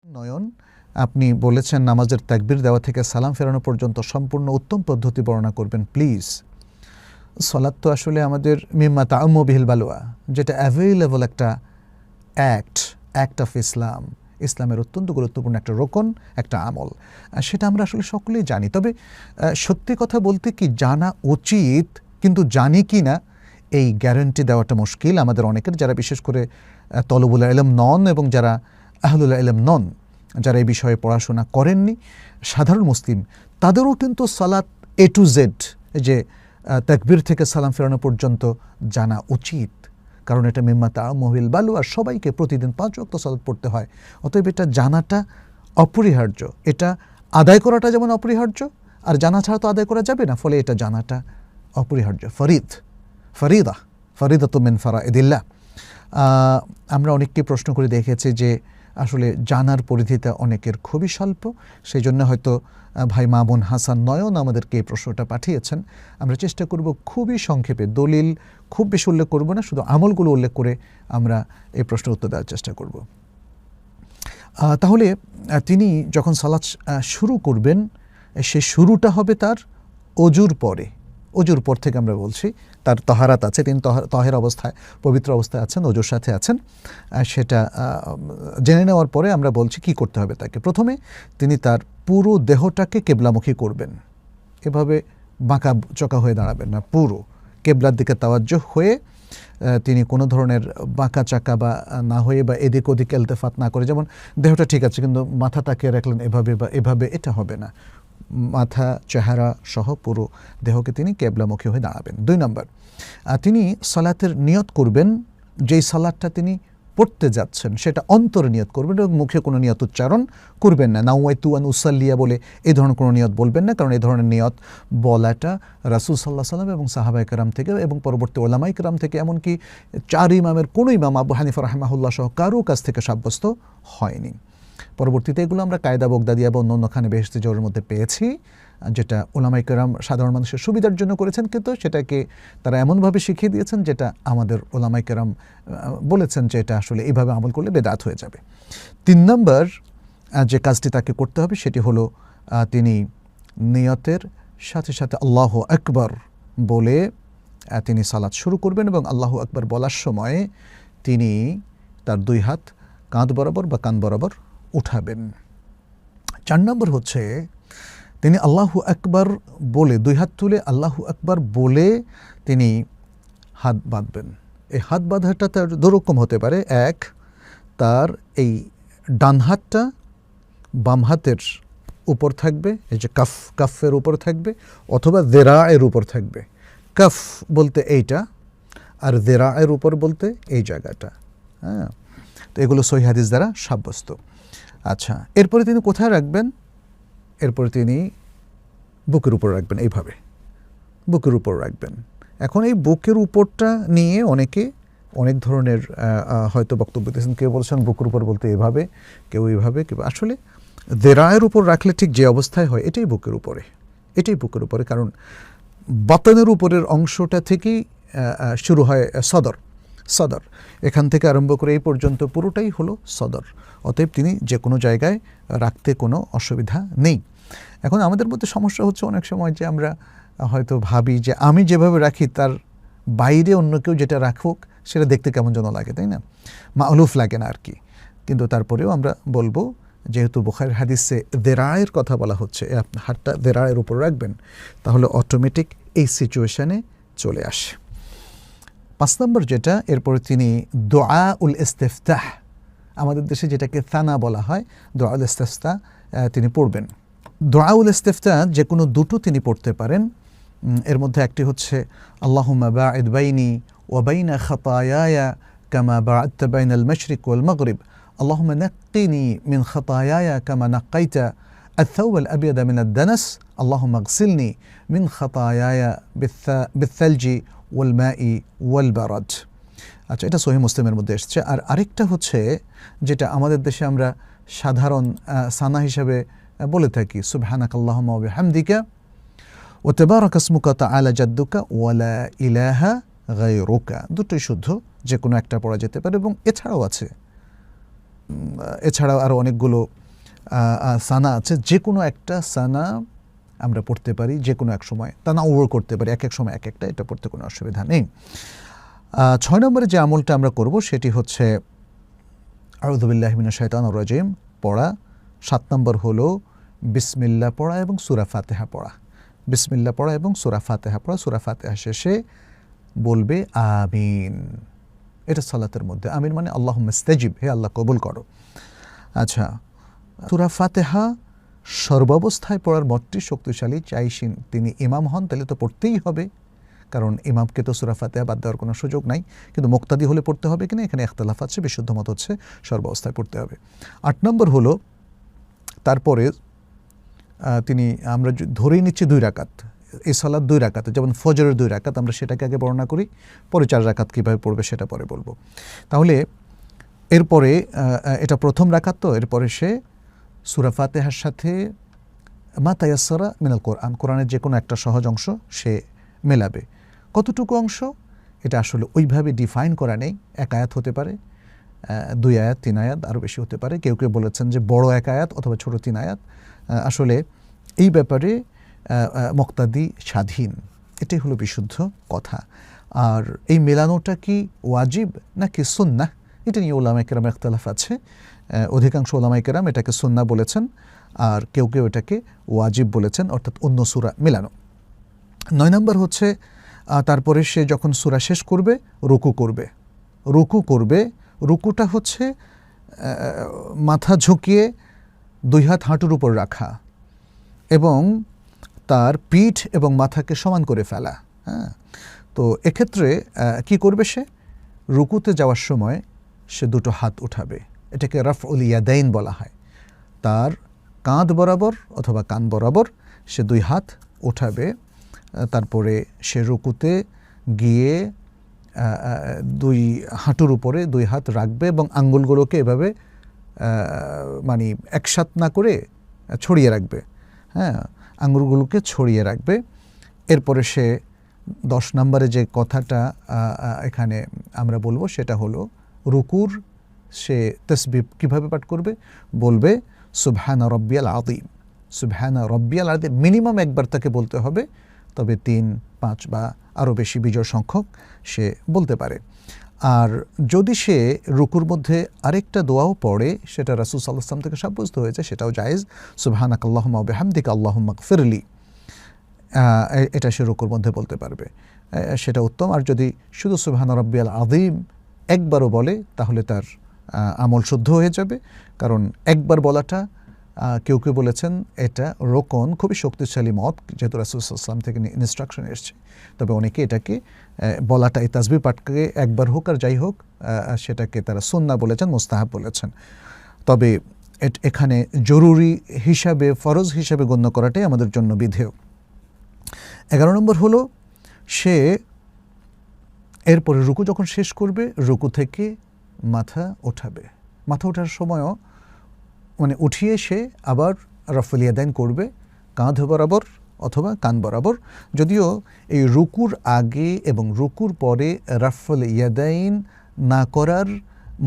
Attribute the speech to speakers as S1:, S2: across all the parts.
S1: নয়ন, আপনি বলেছেন নামাজের তাকবীর দেওয়া থেকে সালাম ফেরানো পর্যন্ত সম্পূর্ণ উত্তম পদ্ধতি বর্ণনা করবেন প্লিজ। সালাত তো আসলে আমাদের মিম্মা তাআম্মু বিহিল বালওয়া, যেটা অ্যাভেইলেবল একটা অ্যাক্ট অফ ইসলাম, ইসলামের অত্যন্ত গুরুত্বপূর্ণ একটা রোকন, একটা আমল, সেটা আমরা আসলে সকলেই জানি। তবে সত্যি কথা বলতে কি জানা উচিত, কিন্তু জানি কি না এই গ্যারান্টি দেওয়াটা মুশকিল আমাদের অনেকের, যারা বিশেষ করে তলবুল ইলম নন এবং যারা আহলুল ইলম নন, যারা এই বিষয়ে পড়াশোনা করেননি, সাধারণ মুসলিম, তাদেরও কিন্তু সালাত এ টু জেড, যে তাকবীর থেকে সালাম ফেরানো পর্যন্ত জানা উচিত, কারণ এটা মিম্মা তাআম্মু বিহিল বালওয়া, সবাইকে প্রতিদিন 5 ওয়াক্ত সালাত পড়তে হয়। অতএব এটা জানাটা অপরিহার্য, এটা আদায় করাটা যেমন অপরিহার্য, আর জানা ছাড়া তো আদায় করা যাবে না, ফলে এটা জানাটা অপরিহার্য, ফরিদাতুম মিন ফারাইদিল্লাহ। আমরা অনেককে প্রশ্ন করে দেখেছি যে আসলে জানার পরিধিটা অনেকের খুবই স্বল্প, সেই জন্য হয়তো ভাই মামুন হাসান নয়ন আমাদেরকে এই প্রশ্নটা পাঠিয়েছেন। আমরা চেষ্টা করব খুবই সংক্ষেপে, দলিল খুব বেশি উল্লেখ করব না, শুধু আমলগুলো উল্লেখ করে আমরা এই প্রশ্নের উত্তর দেওয়ার চেষ্টা করব। তাহলে তিনি যখন সালাত শুরু করবেন, সে শুরুটা হবে তার অজুর পরে। অজুর পর থেকে আমরা বলছি, তার তহারাত আছে, তিনি তহের অবস্থায়, পবিত্র অবস্থায় আছেন, অজুর সাথে আছেন, সেটা জেনে নেওয়ার পরে আমরা বলছি কি করতে হবে তাকে। প্রথমে তিনি তার পুরো দেহটাকে কেবলামুখী করবেন, এভাবে বাঁকা চোকা হয়ে দাঁড়াবেন না, পুরো কেবলার দিকে তাওয়াজ্জুহ হয়ে তিনি কোনো ধরনের বাঁকা চাকা বা না হয়ে বা এদিক ওদিক এলতেফাত না করে, যেমন দেহটা ঠিক আছে কিন্তু মাথা তাকিয়ে রাখলেন এভাবে বা এভাবে, এটা হবে না। মাথা, চেহারা সহ পুরো দেহকে তিনি কেবলামুখী হয়ে দাঁড়াবেন। 2 নম্বর, তিনি সালাতের নিয়ত করবেন, যেই সালাতটা তিনি পড়তে যাচ্ছেন সেটা অন্তরে নিয়ত করবেন এবং মুখে কোনো নিয়ত উচ্চারণ করবেন না। নাওয়াইতু আন উসাল্লিয়া বলে এই ধরনের কোনো নিয়ত বলবেন না, কারণ এই ধরনের নিয়ত বলাটা রাসূল সাল্লাল্লাহু আলাইহি ওয়াসাল্লাম এবং সাহাবায়ে কেরাম থেকে এবং পরবর্তী উলামায়ে কেরাম থেকে, এমনকি 4 ইমামের কোনো ইমাম আবু হানিফা রাহিমাহুল্লাহ সহ কারো কাছ থেকে সাব্যস্ত হয়নি। পরবর্তীতে এগুলো আমরা কায়দা বগদাদিয়া বা অন্য খানে বেহেশতি জোরের মধ্যে পেয়েছি, যেটা উলামায়ে কেরাম সাধারণ মানুষের সুবিধার জন্য করেছেন, কিন্তু সেটাকে তারা এমনভাবে শিখিয়ে দিয়েছেন যেটা আমাদের উলামায়ে কেরাম বলেছেন যে এটা আসলে এইভাবে আমল করলে বেদাত হয়ে যাবে। 3 নম্বর যে কাজটি তাকে করতে হবে সেটি হলো তিনি নিয়তের সাথে সাথে আল্লাহু আকবার বলে তিনি সালাত শুরু করবেন এবং আল্লাহু আকবার বলার সময় তিনি তার 2 হাত কাঁধ বরাবর বা কান বরাবর উঠাবেন। 4 নম্বর হচ্ছে তিনি আল্লাহু আকবার বলে 2 হাত তুলে আল্লাহু আকবার বলে তিনি হাত বাঁধবেন। এই হাত বাঁধাটা তার দুরকম হতে পারে। 1, তার এই ডান হাতটা বাম হাতের উপর থাকবে, এই যে কাফের উপর থাকবে, অথবা দেরায়ের উপর থাকবে। কাফ বলতে এইটা, আর দেরায়ের উপর বলতে এই জায়গাটা। হ্যাঁ, তো এগুলো সহিহ হাদিস দ্বারা সাব্যস্ত। আচ্ছা, এরপরে তিনি কোথায় রাখবেন? এরপরে তিনি বুকের উপর রাখবেন, এইভাবে বুকের উপর রাখবেন। এখন এই বুকের উপরটা নিয়ে অনেকে অনেক ধরনের হয়তো বক্তব্য দিয়েছেন। কেউ বলছেন বুকের উপর বলতে এভাবে, কেউ এইভাবে, কেউ আসলে দেরায়ের উপর রাখলে ঠিক যে অবস্থায় হয় এটাই বুকের উপরে, এটাই বুকের উপরে, কারণ বাতনের উপরের অংশটা থেকেই শুরু হয় সদর, এখান থেকে আরম্ভ করে এই পর্যন্ত পুরোটাই হলো সদর। অতএব তিনি যে কোনো জায়গায় রাখতে কোনো অসুবিধা নেই। এখন আমাদের মধ্যে সমস্যা হচ্ছে অনেক সময় যে আমরা হয়তো ভাবি যে আমি যেভাবে রাখি তার বাইরে অন্য কেউ যেটা রাখুক সেটা দেখতে কেমন যেন লাগে, তাই না? মা'লুফ লাগে না আর কি। কিন্তু তারপরেও আমরা বলবো, যেহেতু বুখারীর হাদিসে দেরায়ের কথা বলা হচ্ছে, হাতটা দেরায়ের উপর রাখবেন, তাহলে অটোমেটিক এই সিচুয়েশানে চলে আসে। 5 নম্বর যেটা, এরপরে তিনি দুআউল ইস্তিফতাহ, আমাদের দেশে যেটাকে থানা বলা হয়, দুআউল ইস্তিফতাহ তিনি পড়বেন। দুআউল ইস্তিফতাহ যে কোনো 2টো তিনি পড়তে পারেন। এর মধ্যে একটি হচ্ছে আল্লাহুম্মা বা'id বাইনি ওয়া বাইনা খাতায়ায়া কামা বা'adta বাইনাল মাশরিক ওয়াল মাগরিব আল্লাহুম্মা নাক্কিনি মিন খাতায়ায়া কামা নাক্কাইতা الثوب الأبيض من الدنس اللهم اغسلني من خطاياي بالثلج والماء والبرد। আচ্ছা, এটা সহিহ মুসলিমের মধ্যে এসেছে। আর আরেকটা হচ্ছে যেটা আমাদের দেশে আমরা সাধারণ সানা হিসেবে বলে থাকি, সুবহানাকাল্লাহুম্মা ওয়া বিহামদিকা ওয়া তাবারাকা ইসমুকা তাআলা জাদ্দুকা ওয়া লা ইলাহা গায়রুকা। দুটোই শুদ্ধ, যে কোনো একটা পড়া যেতে পারে। এবং এছাড়াও আছে এছাড়াও আরও অনেকগুলো সানা আছে, যে কোনো একটা সানা আমরা পড়তে পারি যে কোনো এক সময়, তা না ওভার করতে পারি, এক এক সময় এক একটা, এটা পড়তে কোনো অসুবিধা নেই। 6 নম্বরে যে আমলটা আমরা করব সেটি হচ্ছে আউযু বিল্লাহি মিনাশ শাইতানির রাজিম পড়া। 7 নম্বর হলো বিসমিল্লাহ পড়া এবং সূরা ফাতিহা পড়া। বিসমিল্লাহ পড়া এবং সূরা ফাতিহা পড়া। সূরা ফাতিহা শেষে বলবে আমিন। এটা সালাতের মধ্যে আমিন মানে আল্লাহুম্মা ইস্তাজিব, হে আল্লাহ কবুল করো। আচ্ছা, সূরা ফাতিহা সর্বাবস্থায় পড়ার মতটি শক্তিশালী। চাই তিনি ইমাম হন তাহলে তো পড়তেই হবে, কারণ ইমামকে তো সূরা ফাতিহা বাদ দেওয়ার কোনো সুযোগ নাই। কিন্তু মুক্তাদি হলে পড়তে হবে কিনা এখানে ইখতিলাফ আছে, বিশুদ্ধ মত হচ্ছে সর্বাবস্থায় পড়তে হবে। 8 নম্বর হলো তারপরে তিনি, আমরা ধরেই নিচ্ছি 2 রাকাত, এই সালাত 2 রাকাত, যেমন ফজরের 2 রাকাত, আমরা সেটাকে আগে বর্ণনা করি, পরে 4 রাকাত কীভাবে পড়বে সেটা পরে বলবো। তাহলে এরপরে এটা প্রথম রাকাত, তো এরপরে সে সূরা ফাতিহার সাথে মা তায়াসসারা মিনাল কোরআন, কোরআনের যে কোনো একটা সহজ অংশ সে মেলাবে। কতটুকু অংশ এটা আসলে ওইভাবে ডিফাইন করা নেই। 1 আয়াত হতে পারে, 2 আয়াত, 3 আয়াত, আরও বেশি হতে পারে। কেউ কেউ বলেছেন যে বড় 1 আয়াত অথবা ছোট 3 আয়াত। আসলে এই ব্যাপারে মুক্তাদি স্বাধীন, এটাই হলো বিশুদ্ধ কথা। আর এই মেলানোটা কি ওয়াজিব নাকি সুন্নাহ, এটা নিয়ে উলামায়ে কেরামের ইখতিলাফ আছে। অধিকাংশ উলামায়ে কেরাম এটাকে সুন্নাহ বলেছেন, আর কেউ কেউ এটাকে ওয়াজিব বলেছেন, অর্থাৎ অন্য সূরা মেলানো। 9 নম্বর হচ্ছে তারপরে সে যখন সূরা শেষ করবে রুকু করবে। রুকুটা হচ্ছে মাথা ঝুঁকিয়ে 2 হাত হাঁটুর উপর রাখা এবং তার পিঠ এবং মাথাকে সমান করে ফেলা। হ্যাঁ, তো এক্ষেত্রে কি করবে সে? রুকুতে যাওয়ার সময় সে 2টো হাত উঠাবে, এটাকে রাফউল ইয়াদাইন বলা হয়। তার কাঁধ বরাবর অথবা কান বরাবর সে 2 হাত উঠাবে। তারপরে সে রুকুতে গিয়ে 2 হাঁটুর উপরে 2 হাত রাখবে এবং আঙ্গুলগুলোকে এভাবে মানে একসাথ না করে ছড়িয়ে রাখবে। হ্যাঁ, আঙ্গুলগুলোকে ছড়িয়ে রাখবে। এরপরে সে 10 নম্বরে যে কথাটা এখানে আমরা বলবো সেটা হলো রুকুর সে তাসবিহ কিভাবে পাঠ করবে? বলবে সুবহানা রাব্বিয়াল আযীম, সুবহানা রাব্বিয়াল আযীম, মিনিমাম একবার তাকে বলতে হবে, তবে 3, 5 বা আরও বেশি বিজয় সংখ্যক সে বলতে পারে। আর যদি সে রুকুর মধ্যে আরেকটা দোয়াও পড়ে, সেটা রাসূল সাল্লাল্লাহু আলাইহি ওয়াসাল্লাম থেকে সাব্যস্ত হয়েছে, সেটাও জায়েজ। সুবহানাকাল্লাহুম্মা ওয়া বিহামদিকা আল্লাহুম্মা গফিরলি, এটা সে রুকুর মধ্যে বলতে পারবে, সেটা উত্তম। আর যদি শুধু সুবহানা রাব্বিয়াল আযীম একবারও বলে তাহলে তার আমল শুদ্ধ হয়ে যাবে, কারণ একবার বলাটা কেউ কেউ বলেছেন এটা রোকন, খুবই শক্তিশালী মত, যেহেতু রাসূল সাল্লাল্লাহু আলাইহি ওয়াসাল্লাম থেকে ইনস্ট্রাকশন এসছে। তবে অনেকে এটাকে বলাটা, এই তাসবিহ পাঠকে একবার হোক আর যাই হোক, সেটাকে তারা সুন্নাহ বলেছেন, মুস্তাহাব বলেছেন। তবে এখানে জরুরি হিসাবে, ফরজ হিসাবে গণ্য করাটাই আমাদের জন্য বিধেয়। 11 নম্বর হলো সে এরপরে রুকু যখন শেষ করবে, রুকু থেকে মাথা ওঠাবে। মাথা ওঠার সময়ও মানে উঠিয়ে সে আবার রাফউল ইয়াদাইন করবে, কাঁধ বরাবর অথবা কান বরাবর। যদিও এই রুকুর আগে এবং রুকুর পরে রাফউল ইয়াদাইন না করার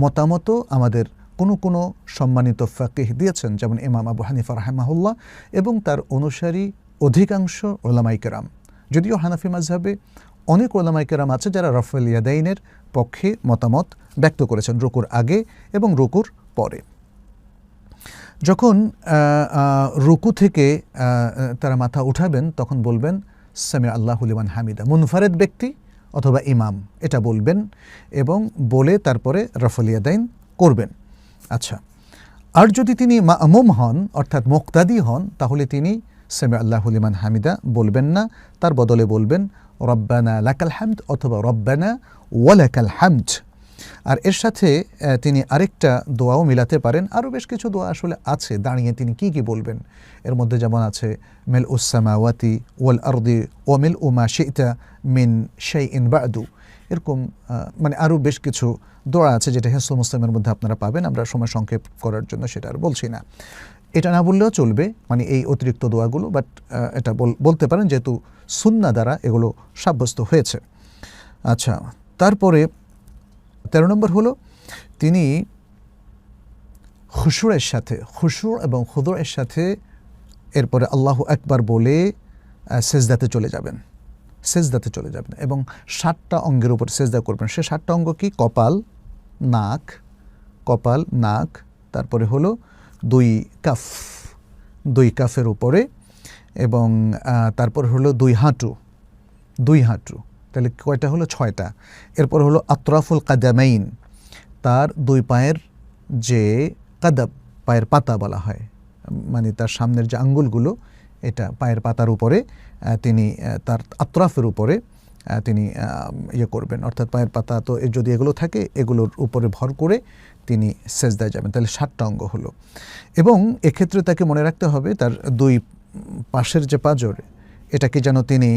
S1: মতামতও আমাদের কোনো সম্মানিত ফাকিহ দিয়েছেন, যেমন ইমাম আবু হানিফা রাহিমাহুল্লাহ এবং তার অনুসারী অধিকাংশ উলামায়ে কেরাম। যদিও হানাফি মাযহাবে অনেক উলামায়ে কেরাম আছে যারা রাফউল ইয়াদাইনের পক্ষে মতামত ব্যক্ত করেছেন রুকুর আগে এবং রুকুর পরে। যখন রুকু থেকে তারা মাথা উঠাবেন তখন বলবেন সামি আল্লাহু লিমান হামিদা, মুনফারিদ ব্যক্তি অথবা ইমাম এটা বলবেন এবং বলে তারপরে রাফউল ইয়াদাইন করবেন। আচ্ছা, আর যদি তিনি মা'মুম হন অর্থাৎ মুক্তাদি হন তাহলে তিনি সামি আল্লাহু লিমান হামিদা বলবেন না, তার বদলে বলবেন রব্বানা লাকাল হামদ অথবা রব্বানা ওয়া লাকাল হামদ। আর এর সাথে তিনি আরেকটা দোয়াও মিলাতে পারেন। আরও বেশ কিছু দোয়া আসলে আছে দাঁড়িয়ে তিনি কি কি বলবেন, এর মধ্যে যেমন আছে মিলউস সামাওয়াতি ওয়াল আরদি ওয়া মিলউ মা শি'তা মিন শাইইন বা'দু, এরকম মানে আরও বেশ কিছু দোয়া আছে যেটা হিসনুল মুসলিমের মধ্যে আপনারা পাবেন। আমরা সময় সংক্ষেপ করার জন্য সেটা আর বলছি না, এটা না বললেও চলবে, মানে এই অতিরিক্ত দোয়াগুলো, বাট এটা বলতে পারেন যেহেতু সুন্নাহ দ্বারা এগুলো সাব্যস্ত হয়েছে। আচ্ছা, তারপরে 13 নম্বর হলো তিনি খুশুরের সাথে, খুশুর এবং খুদুরের সাথে এরপরে আল্লাহু আকবার বলে সেজদাতে চলে যাবেন, সেজদাতে চলে যাবেন এবং 7টা অঙ্গের উপর সেজদা করবেন। সে 7টা অঙ্গ কি? কপাল, নাক, তারপরে হলো 2 কাফ, 2 কাফের উপরে, এবং তারপর হলো 2 হাঁটু, তাহলে কয়টা হলো? 6টা। এরপর হলো আতরাফুল কাদামাইন, তার 2 পায়ের যে কাদাব, পায়ের পাতা বলা হয়, মানে তার সামনের যে আঙ্গুলগুলো, এটা পায়ের পাতার উপরে তিনি তার আতরাফের উপরে তিনি করবেন, অর্থাৎ পায়ের পাতা তো যদি এগুলো থাকে এগুলোর উপরে ভর করে তিনি সেজদায় যাবেন। তাহলে 7টা অঙ্গ হলো। এবং এক্ষেত্রে তাকে মনে রাখতে হবে তার 2 পাশের যে পাঁজর, এটাকে যেন তিনি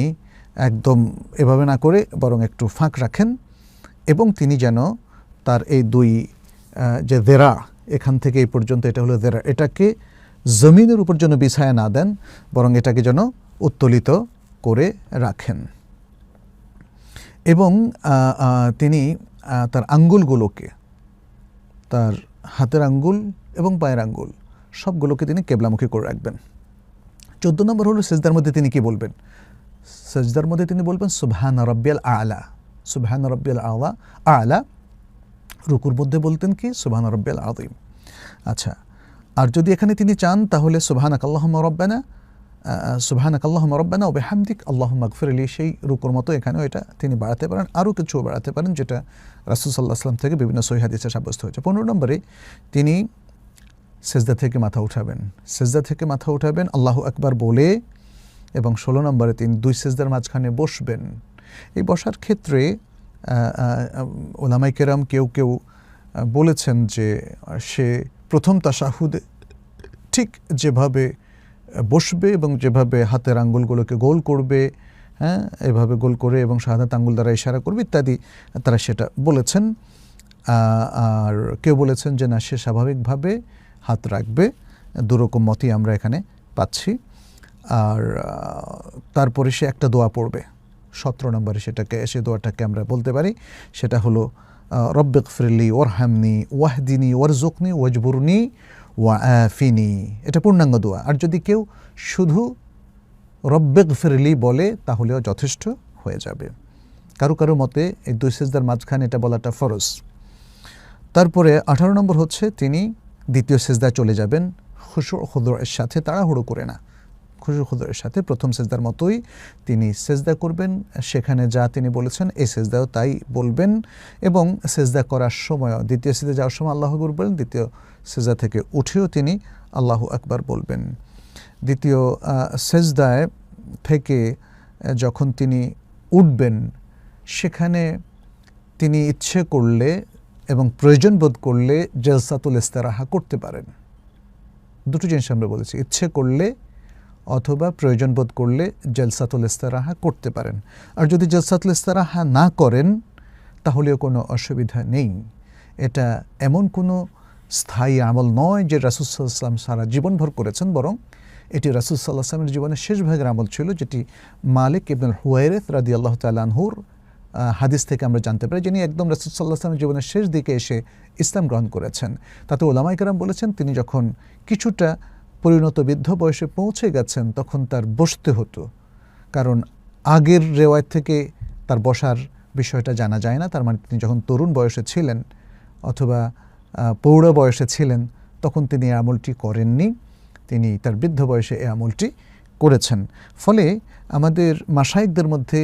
S1: একদম এভাবে না করে বরং একটু ফাঁক রাখেন, এবং তিনি যেন তার এই 2 যে দেরা, এখান থেকে এই পর্যন্ত এটা হলো দেরা, এটাকে জমিনের উপর যেন বিছায়া না দেন, বরং এটাকে যেন উত্তোলিত করে রাখেন। এবং তিনি তার আঙ্গুলগুলোকে, তার হাতের আঙ্গুল এবং পায়ের আঙ্গুল সবগুলোকে তিনি কেবলামুখী করে রাখবেন। 14 নম্বর হলো সেজদার মধ্যে তিনি কি বলবেন? সেজদার মধ্যে তিনি বলবেন সুবহানা রাব্বিয়াল আ'লা, সুবহানা রাব্বিয়াল আ'লা। রুকুর মধ্যে বলতেন কি? সুবহানা রাব্বিয়াল আযীম। আচ্ছা, আর যদি এখানে তিনি চান তাহলে সুবহানাকাল্লাহুম্মা রাব্বানা ওয়া বিহামদিক আল্লাহুম্মা ইগফিরলি, সেই রুকুর মতো এখানেও এটা তিনি বাড়াতে পারেন, আরও কিছু বাড়াতে পারেন, যেটা রাসূল সাল্লাল্লাহু আলাইহি ওয়াসাল্লাম থেকে বিভিন্ন সহিহ হাদিসে সাব্যস্ত হয়েছে। 15 নম্বরে তিনি সেজদা থেকে মাথা উঠাবেন আল্লাহু আকবার বলে, এবং 16 নম্বরে তিনি 2 সেজদার মাঝখানে বসবেন। এই বসার ক্ষেত্রে উলামায়ে কেরাম কেউ বলেছেন যে সে প্রথম তাশাহুদে ঠিক যেভাবে বসবে এবং যেভাবে হাতের আঙ্গুলগুলোকে গোল করবে, হ্যাঁ, এভাবে গোল করে এবং শাহাদাত আঙ্গুল দ্বারা ইশারা করবে ইত্যাদি, তারা সেটা বলেছেন। আর কেউ বলেছেন যে না, সে স্বাভাবিকভাবে হাত রাখবে। 2 রকম মতই আমরা এখানে পাচ্ছি। আর তারপরে সে একটা দোয়া পড়বে 17 নম্বরে, সে দোয়াটাকে আমরা বলতে পারি, সেটা হলো রব্বিগফিরলি ওয়ারহামনি ওয়াহদিনি ওয়ারজুকনি ওয়াজবুরনি ওয়াআফিনি। এটা পূর্ণাঙ্গ দোয়া। আর যদি কেউ শুধু রব্বিগফিরলি বলে তাহলেও যথেষ্ট হয়ে যাবে। কারো মতে এই 2 সেজদার মাঝখানে এটা বলাটা ফরজ। তারপরে 18 নম্বর হচ্ছে তিনি দ্বিতীয় সেজদায় চলে যাবেন খুশু খুদুরের সাথে, তাড়াহুড়ো করে না, খুশু খুদুরের সাথে প্রথম সেজদার মতোই তিনি সেজদা করবেন। সেখানে যা তিনি বলেছেন এই সেজদাও তাই বলবেন, এবং সেজদা করার সময়, দ্বিতীয় সেজদা যাওয়ার সময় আল্লাহু আকবার বলবেন, দ্বিতীয় সেজদা থেকে উঠেও তিনি আল্লাহু আকবার বলবেন। দ্বিতীয় সেজদায় থেকে যখন তিনি উঠবেন, সেখানে তিনি ইচ্ছে করলে এবং প্রয়োজন বোধ করলে জলসাতুল ইস্তিরাহা করতে পারেন। 2টো জিনিস আমরা বলেছি, ইচ্ছে করলে অথবা প্রয়োজন বোধ করলে জলসাতুল ইস্তিরাহা করতে পারেন। আর যদি জলসাতুল ইস্তিরাহা না করেন তাহলেও কোনো অসুবিধা নেই। এটা এমন কোনো স্থায়ী আমল নয় যে রাসূল সাল্লাল্লাহু আলাইহি ওয়াসাল্লাম সারা জীবনভর করেছেন, বরং এটি রাসূল সাল্লাল্লাহু আলাইহি ওয়াসাল্লামের জীবনের শেষ ভাগের আমল ছিল, যেটি মালিক ইবনুল হুয়াইরিথ রাদিয়াল্লাহু তাআলা আনহুর হাদিস থেকে আমরা জানতে পারি, যিনি একদম রাসূল সাল্লাল্লাহু আলাইহি ওয়াসাল্লামের জীবনের শেষ দিকে এসে ইসলাম গ্রহণ করেছেন। তাতে উলামায়ে কেরাম বলেছেন তিনি যখন কিছুটা পরিণত বৃদ্ধ বয়সে পৌঁছে গেছেন তখন তার বসতে হতো, কারণ আগের রেওয়ায়ত থেকে তার বসার বিষয়টা জানা যায় না। তার মানে তিনি যখন তরুণ বয়সে ছিলেন অথবা পৌঢ় বয়সে ছিলেন তখন তিনি এই আমলটি করেননি, তিনি তার বৃদ্ধ বয়সে এই আমলটি করেছেন। ফলে আমাদের মাশায়েখদের মধ্যে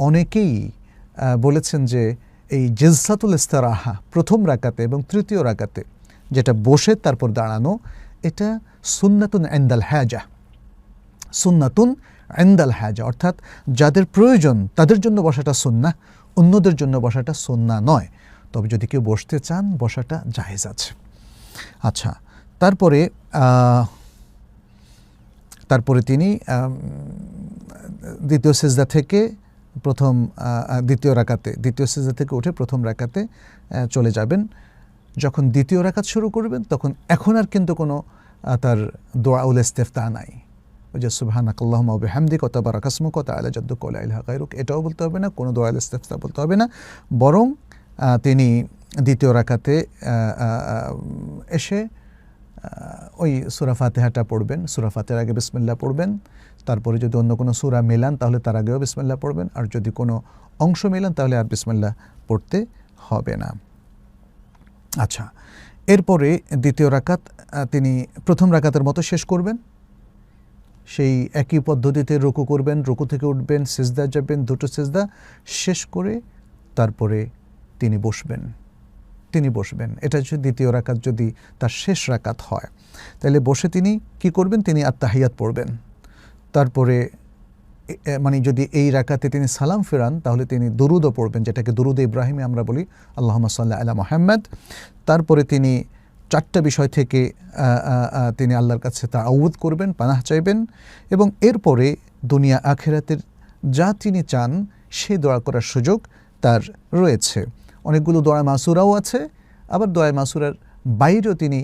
S1: অনেকেই বলেছেন যে এই জলসাতুল ইস্তিরাহা প্রথম রাকাতে এবং তৃতীয় রাকাতে যেটা বসে তারপর দাঁড়ানো, এটা সুন্নাতুন ইনদাল হাজা, সুন্নাতুন ইনদাল হাজা, অর্থাৎ যাদের প্রয়োজন তাদের জন্য বসাটা সুন্নাহ, অন্যদের জন্য বসাটা সুন্নাহ নয়। তবে যদি কেউ বসতে চান বসাটা জায়েজ আছে। আচ্ছা, তারপরে তিনি দ্বিতীয় সিজদা থেকে দ্বিতীয় সিজদা থেকে উঠে প্রথম রাকাতে চলে যাবেন। যখন দ্বিতীয় রাকাত শুরু করবেন তখন এখন আর কিন্তু কোনো তার দোয়াউল ইস্তিফতাহ নাই, ওই যে সুবহানাকাল্লাহুম্মা ওয়া বিহামদিকা ওয়া তাবারাকা ইসমুকা ওয়া তাআলা জাদ্দুকা ওয়া লা ইলাহা গায়রুক, এটাও বলতে হবে না, কোনো দোয়াউল ইস্তিফতাহ বলতে হবে না। বরং তিনি দ্বিতীয় রাকাতে এসে ওই সূরা ফাতিহাটা পড়বেন, সূরা ফাতিহার আগে বিসমিল্লাহ পড়বেন, তারপরে যদি অন্য কোনো সূরা মেলান তাহলে তার আগেও বিসমিল্লাহ পড়বেন, আর যদি কোনো অংশ মেলান তাহলে আর বিসমিল্লাহ পড়তে হবে না। আচ্ছা, এরপরে দ্বিতীয় রাকাত তিনি প্রথম রাকাতের মতো শেষ করবেন, সেই একই পদ্ধতিতে রুকু করবেন, রুকু থেকে উঠবেন, সিজদা যাবেন, দুটো সিজদা শেষ করে তারপরে তিনি বসবেন। এটা হচ্ছে দ্বিতীয় রাকাত যদি তার শেষ রাকাত হয়, তাহলে বসে তিনি কি করবেন, তিনি আত্তাহিয়াত পড়বেন। তারপরে মানে যদি এই রাকাতে তিনি সালাম ফেরান তাহলে তিনি দুরুদও পড়বেন, যেটাকে দুরুদ ইব্রাহিমে আমরা বলি, আল্লাহুম্মা সাল্লি আলা মুহাম্মাদ। তারপরে তিনি চারটা বিষয় থেকে তিনি আল্লাহর কাছে তাআউযুদ করবেন, পানাহ চাইবেন, এবং এরপরে দুনিয়া আখিরাতের যা তিনি চান সে দোয়া করার সুযোগ তার রয়েছে। অনেকগুলো দোয়া মাসুরাও আছে, আবার দোয়া মাসুরার বাইরেও তিনি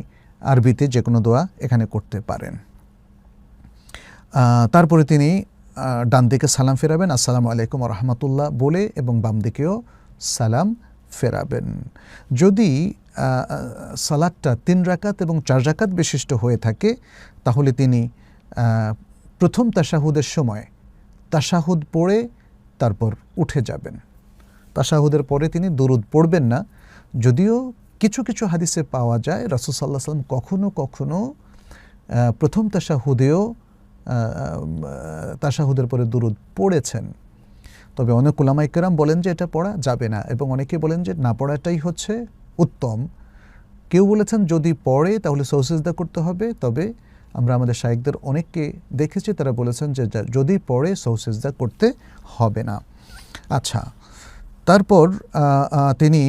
S1: আরবিতে যে কোনো দোয়া এখানে করতে পারেন। তারপরে তিনি ডান দিকে সালাম ফেরাবেন, আসসালামু আলাইকুম ওয়া রাহমাতুল্লাহ বলে, এবং বাম দিকেও সালাম ফেরাবেন। যদি সালাতটা 3 রাকাত এবং 4 রাকাত বিশিষ্ট হয়ে থাকে তাহলে তিনি প্রথম তাশাহুদের সময় তাশাহুদ পড়ে তারপর উঠে যাবেন। তাশাহুদের পরে তিনি দুরুদ পড়বেন না, যদিও কিছু কিছু হাদিসে পাওয়া যায় রাসূল সাল্লাল্লাহু আলাইহি ওয়াসাল্লাম কখনো কখনো প্রথম তাশাহুদেও তাশাহুদের পরে দুরুদ পড়েছেন। তবে অনেক উলামায়ে কেরাম বলেন যে এটা পড়া যাবে না, এবং অনেকে বলেন যে না পড়াটাই হচ্ছে উত্তম। কেউ বলেছেন যদি পড়ে তাহলে সৌসিজদা করতে হবে, তবে আমরা আমাদের শায়েখদের অনেককে দেখেছি তারা বলেছেন যে যদি পড়ে সৌসিজদা করতে হবে না। আচ্ছা, তারপর তিনি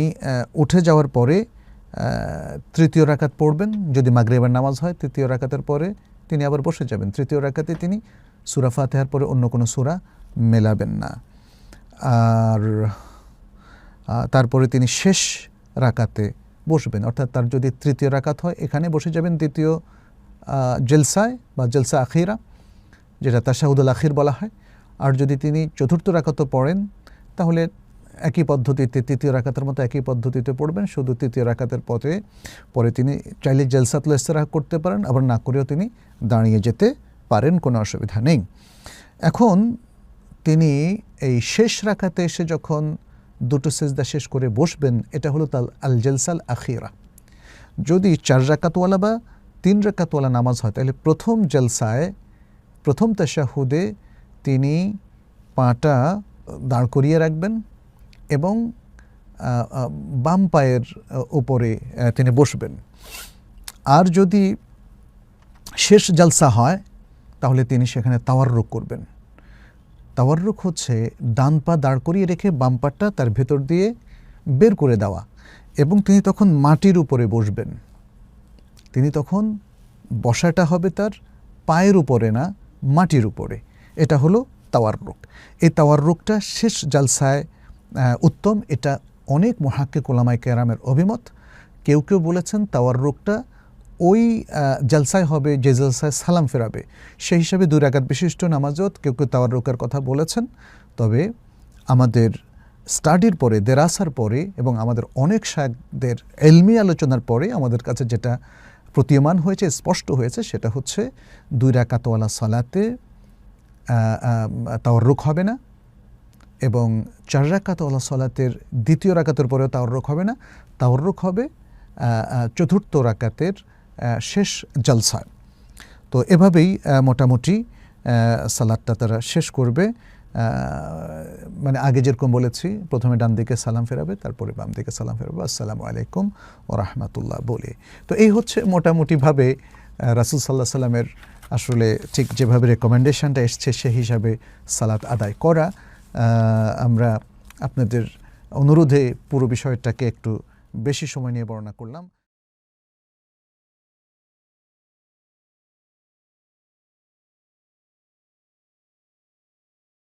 S1: উঠে যাওয়ার পরে তৃতীয় রাকাত পড়বেন। যদি মাগরিবের নামাজ হয় তৃতীয় রাকাতের পরে তিনি আবার বসে যাবেন। তৃতীয় রাকাতে তিনি সূরা ফাতিহার পরে অন্য কোনো সূরা মেলাবেন না। আর তারপরে তিনি শেষ রাকাতে বসবেন, অর্থাৎ তার যদি তৃতীয় রাকাত হয় এখানে বসে যাবেন দ্বিতীয় জলসায় বা জলসা আখিরা, যেটা তাশাহুদুল আখির বলা হয়। আর যদি তিনি চতুর্থ রাকাতও পড়েন তাহলে একই পদ্ধতিতে তৃতীয় রাকাতের মতো একই পদ্ধতিতে পড়বেন, শুধু তৃতীয় রাকাতের পরে তিনি চাইলে জলসাতুল ইস্তিরাহা করতে পারেন, আবার না করেও তিনি দাঁড়িয়ে যেতে পারেন, কোনো অসুবিধা নেই। এখন তিনি এই শেষ রাকাতে এসে যখন দুটো সিজদা শেষ করে বসবেন, এটা হলো তাল আল জলসাল আখিরা। যদি 4 রাকাতওয়ালা বা 3 রাকাতওয়ালা নামাজ হয় তাহলে প্রথম জলসায় প্রথম তাশাহুদে তিনি পাটা দাঁড় করিয়ে রাখবেন এবং বাম পায়ের উপরে তিনি বসবেন। আর যদি শেষ জলসা হয় তাহলে তিনি সেখানে তাওয়াররুক করবেন। তাওয়াররুক হচ্ছে ডান পা দাঁড় করিয়ে রেখে বাম পাটা তার ভেতর দিয়ে বের করে দেওয়া, এবং তিনি তখন মাটির উপরে বসবেন। তিনি তখন বসাটা হবে তার পায়ের উপরে না, মাটির উপরে। এটা হলো তাওয়াররুক। এই তাওয়াররুকটা শেষ জলসায় উত্তম, এটা অনেক মুহাক্কিক উলামায়ে কেরামের অভিমত। কেউ কেউ বলেছেন তাওয়াররুকটা ওই জলসায় হবে যে জলসায় সালাম ফেরাবে, সেই হিসাবে 2 রাকাত বিশিষ্ট নামাজও কেউ কেউ তাওয়াররুকের কথা বলেছেন। তবে আমাদের স্টাডির পরে, দেরাসার পরে, এবং আমাদের অনেক শায়েখদের ইলমি আলোচনার পরে আমাদের কাছে যেটা প্রতীয়মান হয়েছে, স্পষ্ট হয়েছে, সেটা হচ্ছে 2 রাকাতওয়ালা সালাতে তাওয়াররুক হবে না, এবং 4 রাকাতওয়ালা সালাতের দ্বিতীয় রাকাতের পরেও তাওয়াররুক হবে না। তাওয়াররুক হবে চতুর্থ রাকাতের শেষ জলসায়। তো এভাবেই মোটামুটি সালাতটা তারা শেষ করবে। মানে আগে যেরকম বলেছি, প্রথমে ডান দিকে সালাম ফেরাবে, তারপরে বাম দিকে সালাম ফেরাবে, আসসালামু আলাইকুম ওয়া রাহমাতুল্লাহ বলে। তো এই হচ্ছে মোটামুটিভাবে রাসূল সাল্লাল্লাহু আলাইহি সাল্লামের আসলে ঠিক যেভাবে রেকমেন্ডেশনটা এসছে সেই হিসাবে সালাত আদায় করা। আমরা আপনাদের অনুরোধে পুরো বিষয়টাকে একটু বেশি সময় নিয়ে বর্ণনা করলাম।